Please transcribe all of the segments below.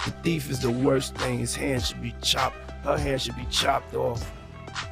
The thief is the worst thing. His hand should be chopped. Her hand should be chopped off.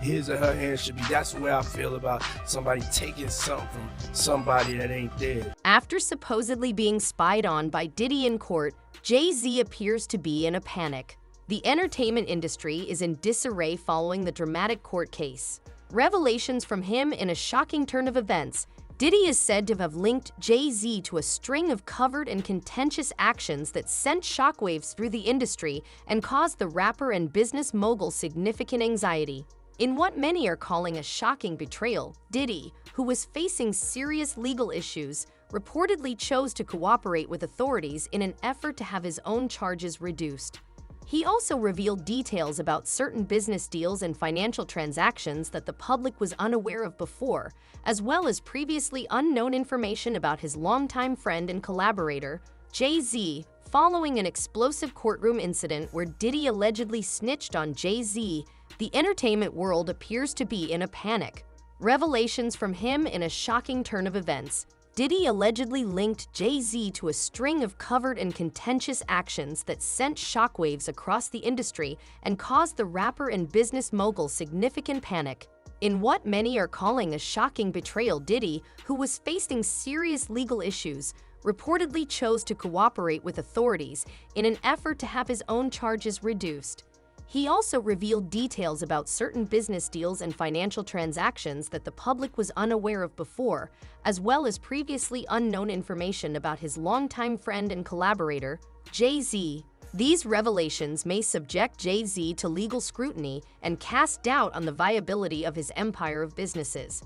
His or her hand should be. That's the way I feel about somebody taking something from somebody that ain't there. After supposedly being spied on by Diddy in court, Jay-Z appears to be in a panic. The entertainment industry is in disarray following the dramatic court case. Revelations from him in a shocking turn of events. Diddy is said to have linked Jay-Z to a string of covered and contentious actions that sent shockwaves through the industry and caused the rapper and business mogul significant anxiety. In what many are calling a shocking betrayal, Diddy, who was facing serious legal issues, reportedly chose to cooperate with authorities in an effort to have his own charges reduced. He also revealed details about certain business deals and financial transactions that the public was unaware of before, as well as previously unknown information about his longtime friend and collaborator, Jay-Z, following an explosive courtroom incident where Diddy allegedly snitched on Jay-Z. The entertainment world appears to be in a panic. Revelations from him in a shocking turn of events. Diddy allegedly linked Jay-Z to a string of covered and contentious actions that sent shockwaves across the industry and caused the rapper and business mogul significant panic. In what many are calling a shocking betrayal, Diddy, who was facing serious legal issues, reportedly chose to cooperate with authorities in an effort to have his own charges reduced. He also revealed details about certain business deals and financial transactions that the public was unaware of before, as well as previously unknown information about his longtime friend and collaborator, Jay-Z. These revelations may subject Jay-Z to legal scrutiny and cast doubt on the viability of his empire of businesses.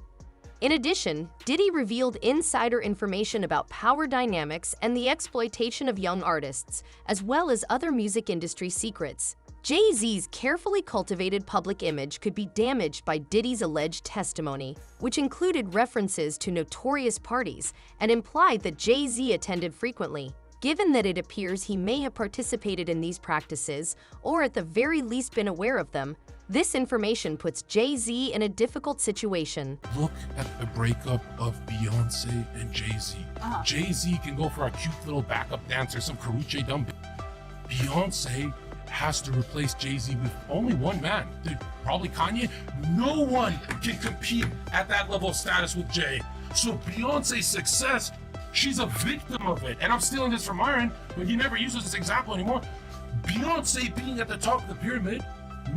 In addition, Diddy revealed insider information about power dynamics and the exploitation of young artists, as well as other music industry secrets. Jay-Z's carefully cultivated public image could be damaged by Diddy's alleged testimony, which included references to notorious parties and implied that Jay-Z attended frequently. Given that it appears he may have participated in these practices, or at the very least been aware of them, this information puts Jay-Z in a difficult situation. Look at the breakup of Beyonce and Jay-Z. Jay-Z can go for a cute little backup dancer, some Karuche dumb. Beyonce has to replace Jay-Z with only one man. Dude, probably Kanye. No one can compete at that level of status with Jay. So Beyonce's success, she's a victim of it. And I'm stealing this from Myron, but he never uses this example anymore. Beyonce being at the top of the pyramid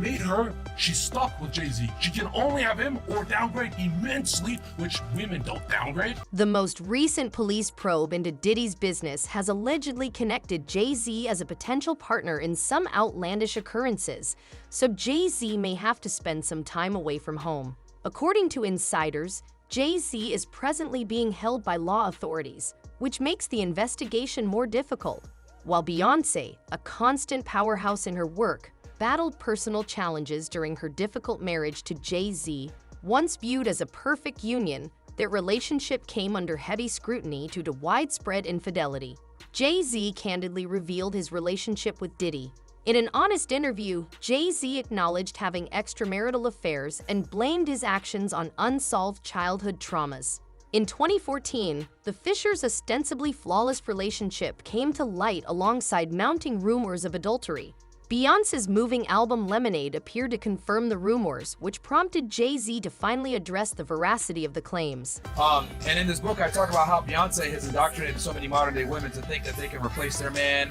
made her, she's stuck with Jay-Z. She can only have him or downgrade immensely, which women don't downgrade. The most recent police probe into Diddy's business has allegedly connected Jay-Z as a potential partner in some outlandish occurrences, so Jay-Z may have to spend some time away from home. According to insiders, Jay-Z is presently being held by law authorities, which makes the investigation more difficult, while Beyonce, a constant powerhouse in her work, battled personal challenges during her difficult marriage to Jay-Z. Once viewed as a perfect union, their relationship came under heavy scrutiny due to widespread infidelity. Jay-Z candidly revealed his relationship with Diddy. In an honest interview, Jay-Z acknowledged having extramarital affairs and blamed his actions on unsolved childhood traumas. In 2014, the Fishers' ostensibly flawless relationship came to light alongside mounting rumors of adultery. Beyoncé's moving album Lemonade appeared to confirm the rumors, which prompted Jay-Z to finally address the veracity of the claims. And in this book, I talk about how Beyoncé has indoctrinated so many modern-day women to think that they can replace their man,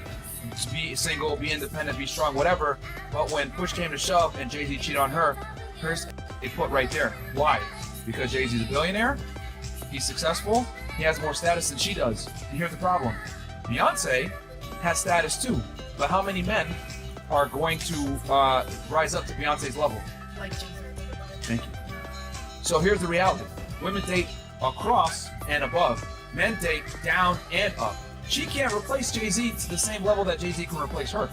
be single, be independent, be strong, whatever. But when push came to shove and Jay-Z cheated on her, hers they put right there. Why? Because Jay-Z's a billionaire, he's successful, he has more status than she does. And here's the problem. Beyoncé has status too, but how many men are going to rise up to Beyonce's level? Like Jay-Z. Thank you. So here's the reality. Women date across and above. Men date down and up. She can't replace Jay-Z to the same level that Jay-Z can replace her,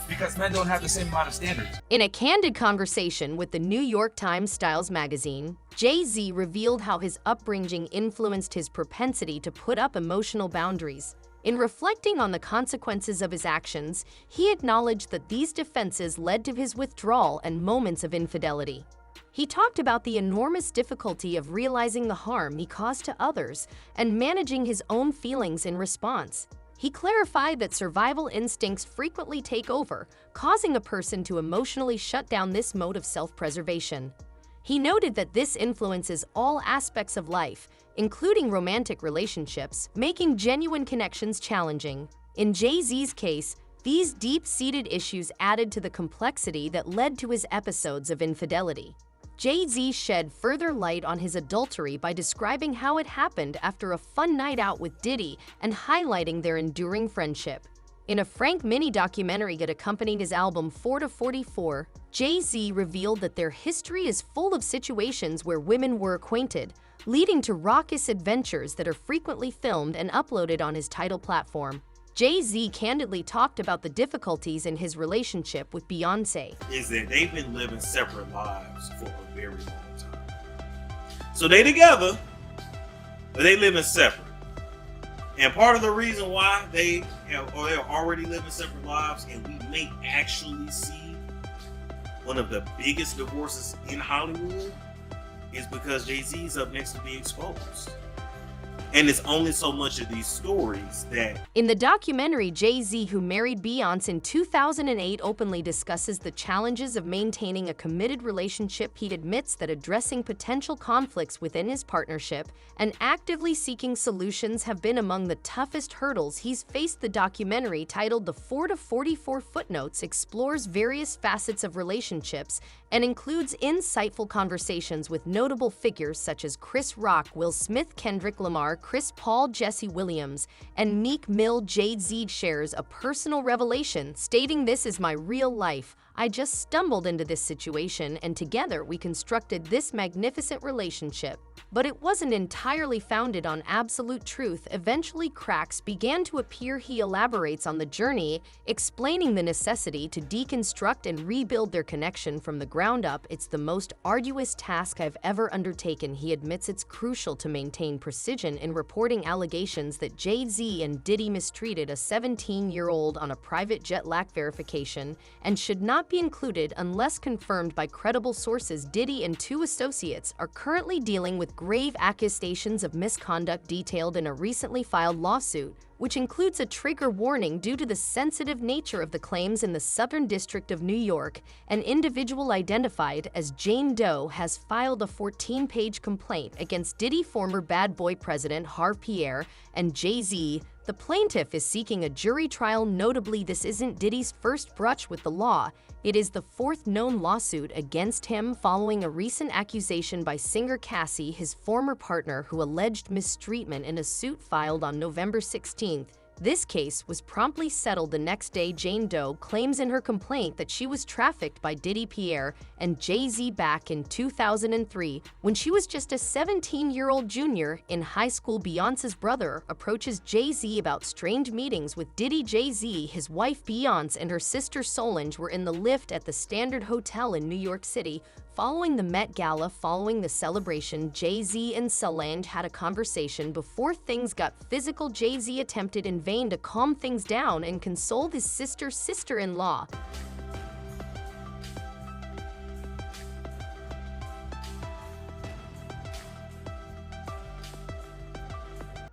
because men don't have the same amount of standards. In a candid conversation with the New York Times Styles magazine, Jay-Z revealed how his upbringing influenced his propensity to put up emotional boundaries. In reflecting on the consequences of his actions, he acknowledged that these defenses led to his withdrawal and moments of infidelity. He talked about the enormous difficulty of realizing the harm he caused to others and managing his own feelings in response. He clarified that survival instincts frequently take over, causing a person to emotionally shut down this mode of self-preservation. He noted that this influences all aspects of life, including romantic relationships, making genuine connections challenging. In Jay-Z's case, these deep-seated issues added to the complexity that led to his episodes of infidelity. Jay-Z shed further light on his adultery by describing how it happened after a fun night out with Diddy and highlighting their enduring friendship. In a frank mini-documentary that accompanied his album 4 to 44, Jay-Z revealed that their history is full of situations where women were acquainted, leading to raucous adventures that are frequently filmed and uploaded on his Tidal platform. Jay-Z candidly talked about the difficulties in his relationship with Beyoncé. Is that they've been living separate lives for a very long time. So they together, but they living separate. And part of the reason why they're already living separate lives, and we may actually see one of the biggest divorces in Hollywood, is because Jay-Z's up next to be exposed. And it's only so much of these stories that... In the documentary, Jay-Z, who married Beyoncé in 2008, openly discusses the challenges of maintaining a committed relationship. He admits that addressing potential conflicts within his partnership and actively seeking solutions have been among the toughest hurdles he's faced. The documentary, titled The 4 to 44 Footnotes, explores various facets of relationships and includes insightful conversations with notable figures such as Chris Rock, Will Smith, Kendrick Lamar, Chris Paul, Jesse Williams, and Meek Mill. Jay-Z shares a personal revelation, stating, "This is my real life. I just stumbled into this situation, and together we constructed this magnificent relationship. But it wasn't entirely founded on absolute truth. Eventually, cracks began to appear." He elaborates on the journey, explaining the necessity to deconstruct and rebuild their connection from the ground up. "It's the most arduous task I've ever undertaken." He admits it's crucial to maintain precision in reporting allegations that Jay-Z and Diddy mistreated a 17-year-old on a private jet lack verification and should not be included unless confirmed by credible sources. Diddy and two associates are currently dealing with grave accusations of misconduct detailed in a recently filed lawsuit, which includes a trigger warning due to the sensitive nature of the claims. In the Southern District of New York, an individual identified as Jane Doe has filed a 14-page complaint against Diddy, former Bad Boy president Harve Pierre, and Jay-Z. The plaintiff is seeking a jury trial. Notably, this isn't Diddy's first brush with the law. It is the fourth known lawsuit against him, following a recent accusation by singer Cassie, his former partner, who alleged mistreatment in a suit filed on November 16th. This case was promptly settled the next day. Jane Doe claims in her complaint that she was trafficked by Diddy, Pierre, and Jay-Z back in 2003 when she was just a 17-year-old junior in high school. Beyoncé's brother approaches Jay-Z about strange meetings with Diddy. Jay-Z, his wife Beyoncé, and her sister Solange were in the lift at the Standard Hotel in New York City following the Met Gala. Following the celebration, Jay-Z and Solange had a conversation before things got physical. Jay-Z attempted in vain to calm things down and console his sister-in-law.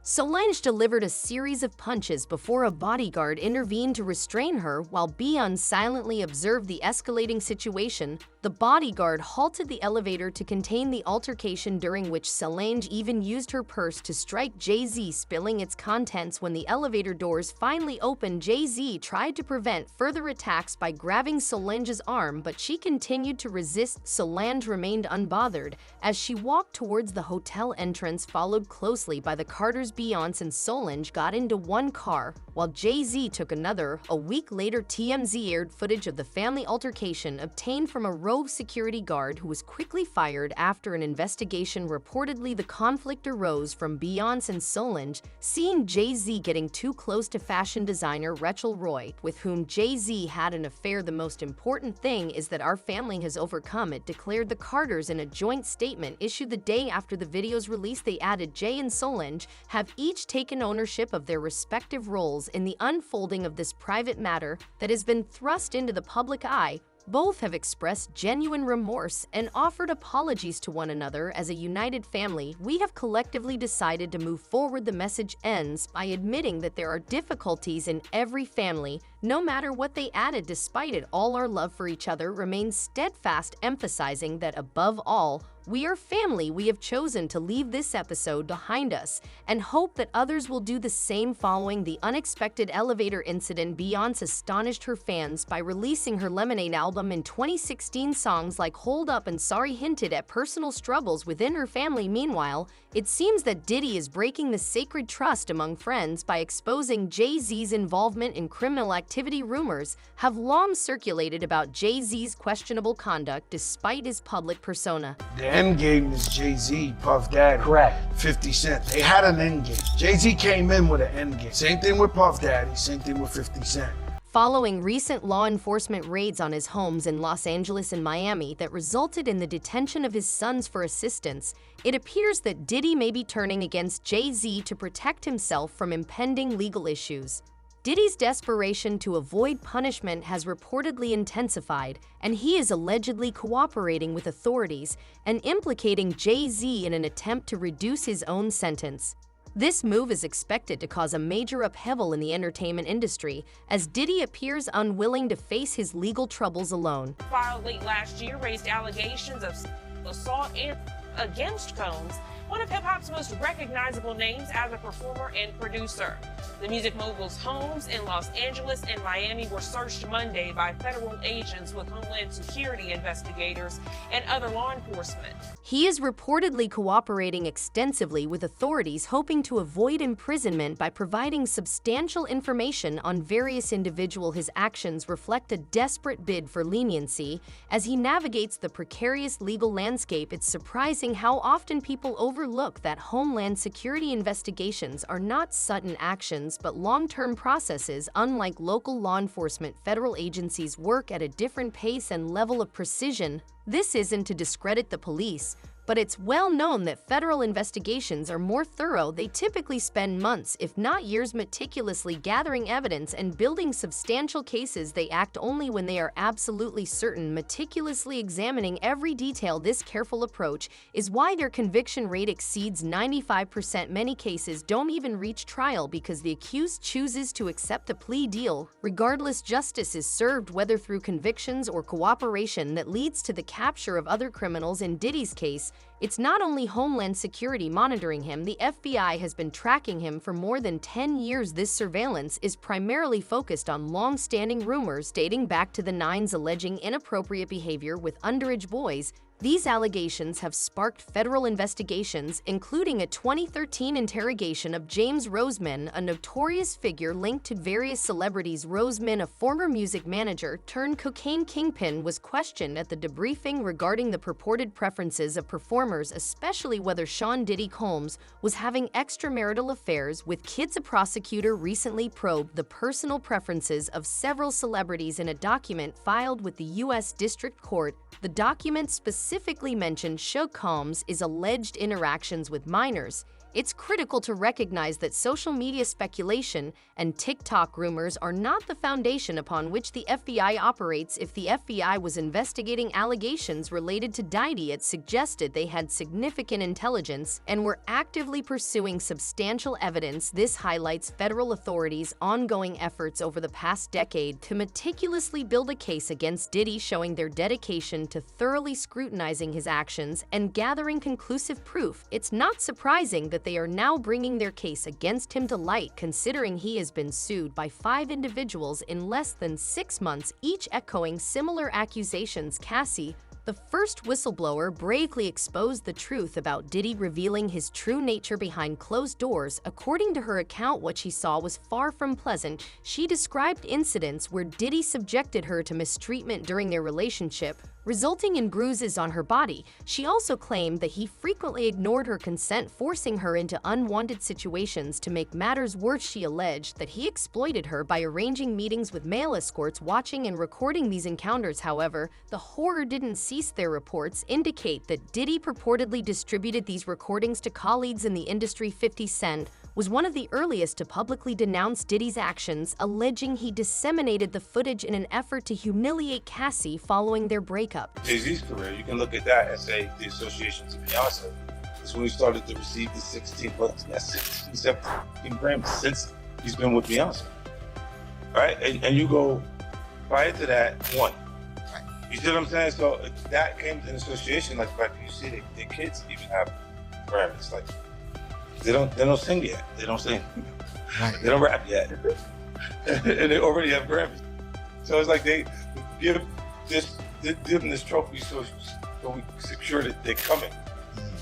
Solange delivered a series of punches before a bodyguard intervened to restrain her. While Beyoncé silently observed the escalating situation, the bodyguard halted the elevator to contain the altercation, during which Solange even used her purse to strike Jay-Z, spilling its contents. When the elevator doors finally opened, Jay-Z tried to prevent further attacks by grabbing Solange's arm, but she continued to resist. Solange remained unbothered as she walked towards the hotel entrance, followed closely by the Carters. Beyoncé and Solange got into one car, while Jay-Z took another. A week later, TMZ aired footage of the family altercation obtained from a rogue security guard who was quickly fired after an investigation. Reportedly, the conflict arose from Beyoncé and Solange seeing Jay-Z getting too close to fashion designer Rachel Roy, with whom Jay-Z had an affair. "The most important thing is that our family has overcome it," declared the Carters in a joint statement issued the day after the video's release. They added, "Jay and Solange have each taken ownership of their respective roles in the unfolding of this private matter that has been thrust into the public eye. Both have expressed genuine remorse and offered apologies to one another. As a united family, we have collectively decided to move forward. The message ends by admitting that there are difficulties in every family, no matter what they added. Despite it all, our love for each other remains steadfast, emphasizing that above all, we are family. We have chosen to leave this episode behind us and hope that others will do the same. Following the unexpected elevator incident, Beyoncé astonished her fans by releasing her Lemonade album in 2016. Songs like Hold Up and Sorry hinted at personal struggles within her family. Meanwhile, it seems that Diddy is breaking the sacred trust among friends by exposing Jay-Z's involvement in criminal activity. Rumors have long circulated about Jay-Z's questionable conduct despite his public persona. The end game is Jay-Z, Puff Daddy. Correct. 50 Cent. They had an end game. Jay-Z came in with an end game. Same thing with Puff Daddy, same thing with 50 Cent. Following recent law enforcement raids on his homes in Los Angeles and Miami that resulted in the detention of his sons for assistance, it appears that Diddy may be turning against Jay-Z to protect himself from impending legal issues. Diddy's desperation to avoid punishment has reportedly intensified, and he is allegedly cooperating with authorities and implicating Jay-Z in an attempt to reduce his own sentence. This move is expected to cause a major upheaval in the entertainment industry, as Diddy appears unwilling to face his legal troubles alone. Filed late last year raised allegations of assault and against Combs, one of hip-hop's most recognizable names as a performer and producer. The music mogul's homes in Los Angeles and Miami were searched Monday by federal agents with Homeland Security investigators and other law enforcement. He is reportedly cooperating extensively with authorities, hoping to avoid imprisonment by providing substantial information on various individuals. His actions reflect a desperate bid for leniency as he navigates the precarious legal landscape. It's surprising how often people overlook that Homeland Security investigations are not sudden actions but long-term processes. Unlike local law enforcement, federal agencies work at a different pace and level of precision. This isn't to discredit the police, but it's well known that federal investigations are more thorough. They typically spend months, if not years, meticulously gathering evidence and building substantial cases. They act only when they are absolutely certain, meticulously examining every detail. This careful approach is why their conviction rate exceeds 95%. Many cases don't even reach trial because the accused chooses to accept a plea deal. Regardless, justice is served, whether through convictions or cooperation, that leads to the capture of other criminals. In Diddy's case, it's not only Homeland Security monitoring him, the FBI has been tracking him for more than 10 years. This surveillance is primarily focused on long-standing rumors dating back to the 90s alleging inappropriate behavior with underage boys. These allegations have sparked federal investigations, including a 2013 interrogation of James Roseman, a notorious figure linked to various celebrities. Roseman, a former music manager turned cocaine kingpin, was questioned at the debriefing regarding the purported preferences of performers, especially whether Sean Diddy Combs was having extramarital affairs with kids. A prosecutor recently probed the personal preferences of several celebrities in a document filed with the U.S. District Court. The document specifically mentioned Combs' alleged interactions with minors. It's critical to recognize that social media speculation and TikTok rumors are not the foundation upon which the FBI operates. If the FBI was investigating allegations related to Diddy, it suggested they had significant intelligence and were actively pursuing substantial evidence. This highlights federal authorities' ongoing efforts over the past decade to meticulously build a case against Diddy, showing their dedication to thoroughly scrutinizing his actions and gathering conclusive proof. It's not surprising that they are now bringing their case against him to light, considering he has been sued by 5 individuals in less than 6 months, each echoing similar accusations. Cassie, the first whistleblower, bravely exposed the truth about Diddy, revealing his true nature behind closed doors. According to her account, what she saw was far from pleasant. She described incidents where Diddy subjected her to mistreatment during their relationship, resulting in bruises on her body. She also claimed that he frequently ignored her consent, forcing her into unwanted situations. To make matters worse, she alleged that he exploited her by arranging meetings with male escorts, watching and recording these encounters. However, the horror didn't cease. Their reports indicate that Diddy purportedly distributed these recordings to colleagues in the industry. 50 Cent, was one of the earliest to publicly denounce Diddy's actions, alleging he disseminated the footage in an effort to humiliate Cassie following their breakup. Jay-Z's career, you can look at that and say the association to Beyonce is when he started to receive the 16 Grammys since he's been with Beyonce, right? And you go prior to that, one. You see what I'm saying? So that came to an association, like you see the kids even have Grammys. Like they don't sing yet. They don't sing. Right. They don't rap yet. And they already have Grammys. So it's like they give them this trophy so we secure that they're coming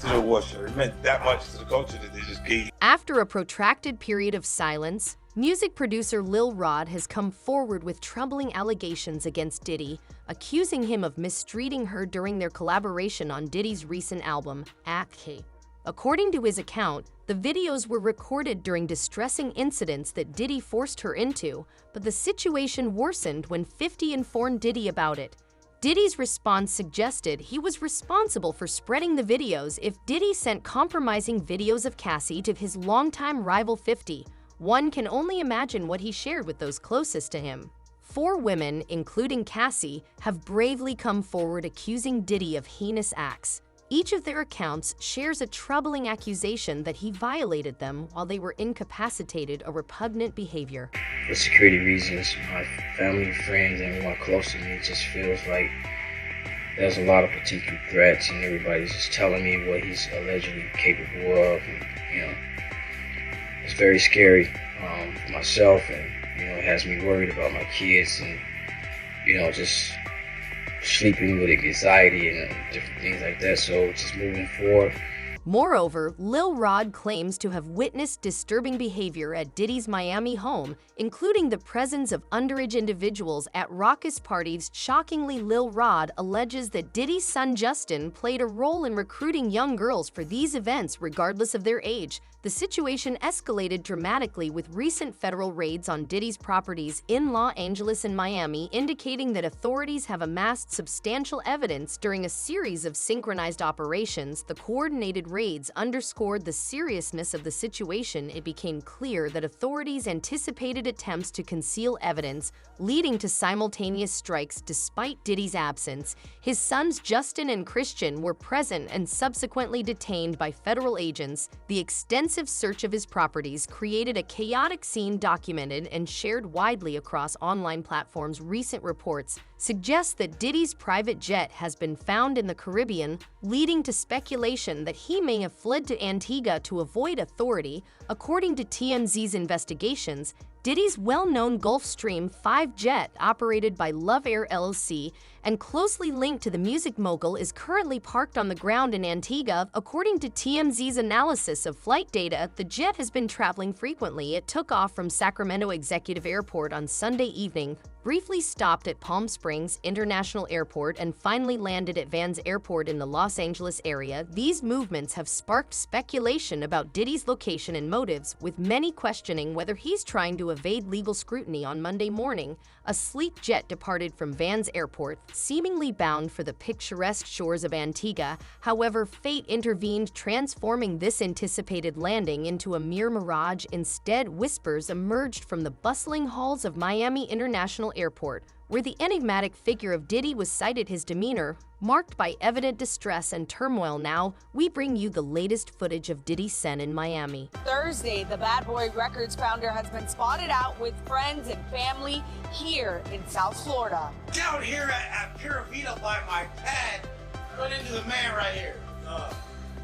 to the award show. It meant that much to the culture that they just gave. After a protracted period of silence, music producer Lil Rod has come forward with troubling allegations against Diddy, accusing him of mistreating her during their collaboration on Diddy's recent album, Akhe. According to his account, the videos were recorded during distressing incidents that Diddy forced her into, but the situation worsened when 50 informed Diddy about it. Diddy's response suggested he was responsible for spreading the videos if Diddy sent compromising videos of Cassie to his longtime rival 50. One can only imagine what he shared with those closest to him. 4 women, including Cassie, have bravely come forward accusing Diddy of heinous acts. Each of their accounts shares a troubling accusation that he violated them while they were incapacitated or repugnant behavior. For security reasons, my family, friends, and everyone close to me, it just feels like there's a lot of potential threats and everybody's just telling me what he's allegedly capable of. And, it's very scary for myself, and it has me worried about my kids and just sleeping with anxiety and different things like that. So just moving forward. Moreover, Lil Rod claims to have witnessed disturbing behavior at Diddy's Miami home, including the presence of underage individuals at raucous parties. Shockingly, Lil Rod alleges that Diddy's son Justin played a role in recruiting young girls for these events regardless of their age. The situation escalated dramatically with recent federal raids on Diddy's properties in Los Angeles and Miami, indicating that authorities have amassed substantial evidence during a series of synchronized operations. The coordinated raids underscored the seriousness of the situation. It became clear that authorities anticipated attempts to conceal evidence, leading to simultaneous strikes despite Diddy's absence. His sons Justin and Christian were present and subsequently detained by federal agents. The extensive search of his properties created a chaotic scene documented and shared widely across online platforms. Recent reports suggest that Diddy's private jet has been found in the Caribbean, leading to speculation that he may have fled to Antigua to avoid authority. According to TMZ's investigations, Diddy's well-known Gulfstream 5 jet, operated by Love Air LLC and closely linked to the music mogul, is currently parked on the ground in Antigua. According to TMZ's analysis of flight data, the jet has been traveling frequently. It took off from Sacramento Executive Airport on Sunday evening, briefly stopped at Palm Springs International Airport, and finally landed at Vans Airport in the Los Angeles area. These movements have sparked speculation about Diddy's location and motives, with many questioning whether he's trying to evade legal scrutiny. On Monday morning, a sleek jet departed from Vans Airport, seemingly bound for the picturesque shores of Antigua. However, fate intervened, transforming this anticipated landing into a mere mirage. Instead, whispers emerged from the bustling halls of Miami International Airport, where the enigmatic figure of Diddy was sighted. His demeanor marked by evident distress and turmoil. Now, we bring you the latest footage of Diddy Sen in Miami. Thursday, the Bad Boy Records founder has been spotted out with friends and family here in South Florida. Down here at Pura Vida by my pad, run into the man right here.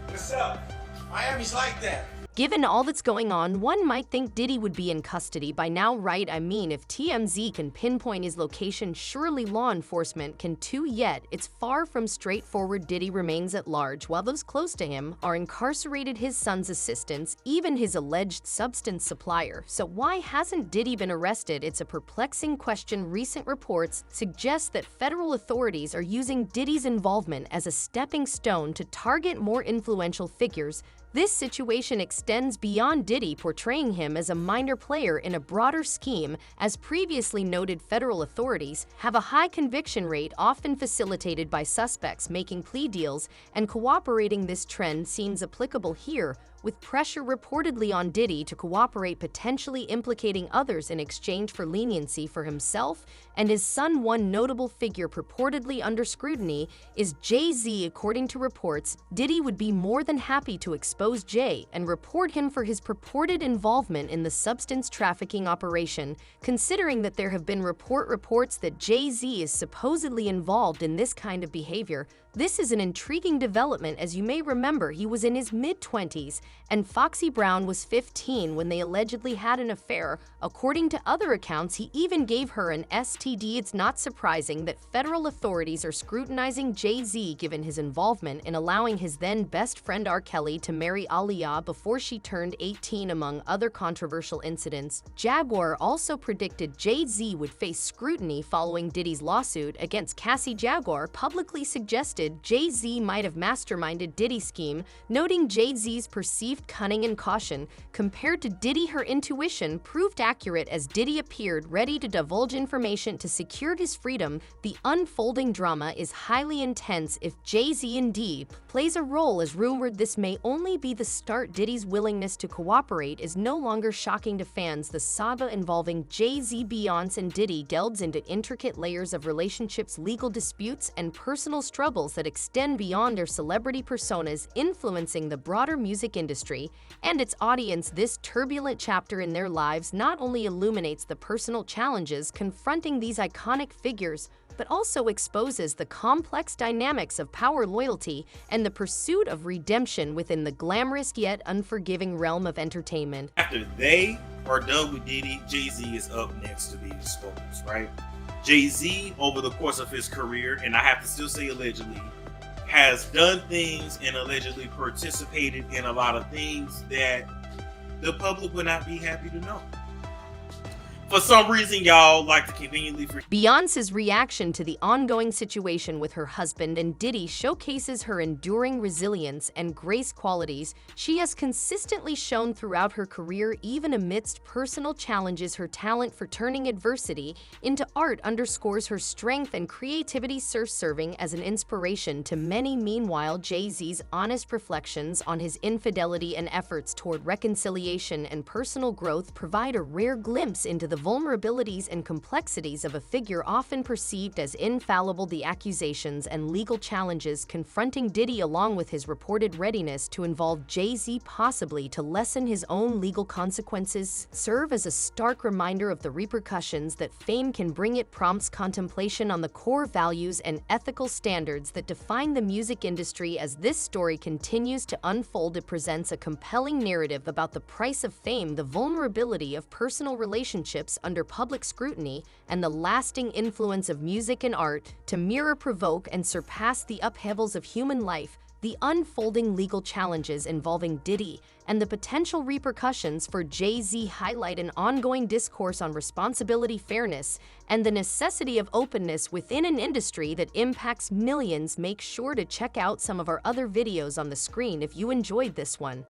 What's up? Miami's like that. Given all that's going on, one might think Diddy would be in custody by now, right? I mean, if TMZ can pinpoint his location, surely law enforcement can too. Yet it's far from straightforward. Diddy remains at large, while those close to him are incarcerated. His son's assistants, even his alleged substance supplier. So why hasn't Diddy been arrested? It's a perplexing question. Recent reports suggest that federal authorities are using Diddy's involvement as a stepping stone to target more influential figures. This situation extends beyond Diddy, portraying him as a minor player in a broader scheme. As previously noted, federal authorities have a high conviction rate, often facilitated by suspects making plea deals and cooperating. This trend seems applicable here, with pressure reportedly on Diddy to cooperate, potentially implicating others in exchange for leniency for himself and his son. One notable figure purportedly under scrutiny is Jay-Z. According to reports, Diddy would be more than happy to expose Jay and report him for his purported involvement in the substance trafficking operation, considering that there have been reports that Jay-Z is supposedly involved in this kind of behavior. This is an intriguing development, as you may remember he was in his mid-20s and Foxy Brown was 15 when they allegedly had an affair. According to other accounts, he even gave her an STD. It's not surprising that federal authorities are scrutinizing Jay-Z given his involvement in allowing his then best friend R. Kelly to marry Aaliyah before she turned 18, among other controversial incidents. Jaguar also predicted Jay-Z would face scrutiny following Diddy's lawsuit against Cassie. Jaguar publicly suggested Jay-Z might have masterminded Diddy's scheme, noting Jay-Z's perceived cunning and caution. Compared to Diddy, her intuition proved accurate as Diddy appeared ready to divulge information to secure his freedom. The unfolding drama is highly intense if Jay-Z indeed plays a role as rumored. This may only be the start. Diddy's willingness to cooperate is no longer shocking to fans. The saga involving Jay-Z, Beyonce, and Diddy delves into intricate layers of relationships, legal disputes, and personal struggles that extend beyond their celebrity personas, influencing the broader music industry and its audience. This turbulent chapter in their lives not only illuminates the personal challenges confronting these iconic figures, but also exposes the complex dynamics of power, loyalty, and the pursuit of redemption within the glamorous yet unforgiving realm of entertainment. After they are done with Diddy, Jay-Z is up next to be exposed, right? Jay-Z, over the course of his career, and I have to still say allegedly, has done things and allegedly participated in a lot of things that the public would not be happy to know. For some reason, y'all like to conveniently forget. Beyonce's reaction to the ongoing situation with her husband and Diddy showcases her enduring resilience and grace, qualities she has consistently shown throughout her career. Even amidst personal challenges, her talent for turning adversity into art underscores her strength and creativity, serving as an inspiration to many. Meanwhile, Jay-Z's honest reflections on his infidelity and efforts toward reconciliation and personal growth provide a rare glimpse into the vulnerabilities and complexities of a figure often perceived as infallible. The accusations and legal challenges confronting Diddy, along with his reported readiness to involve Jay-Z, possibly to lessen his own legal consequences, serve as a stark reminder of the repercussions that fame can bring. It prompts contemplation on the core values and ethical standards that define the music industry. As this story continues to unfold, it presents a compelling narrative about the price of fame, the vulnerability of personal relationships under public scrutiny, and the lasting influence of music and art to mirror, provoke, and surpass the upheavals of human life. The unfolding legal challenges involving Diddy and the potential repercussions for Jay-Z highlight an ongoing discourse on responsibility, fairness, and the necessity of openness within an industry that impacts millions. Make sure to check out some of our other videos on the screen if you enjoyed this one.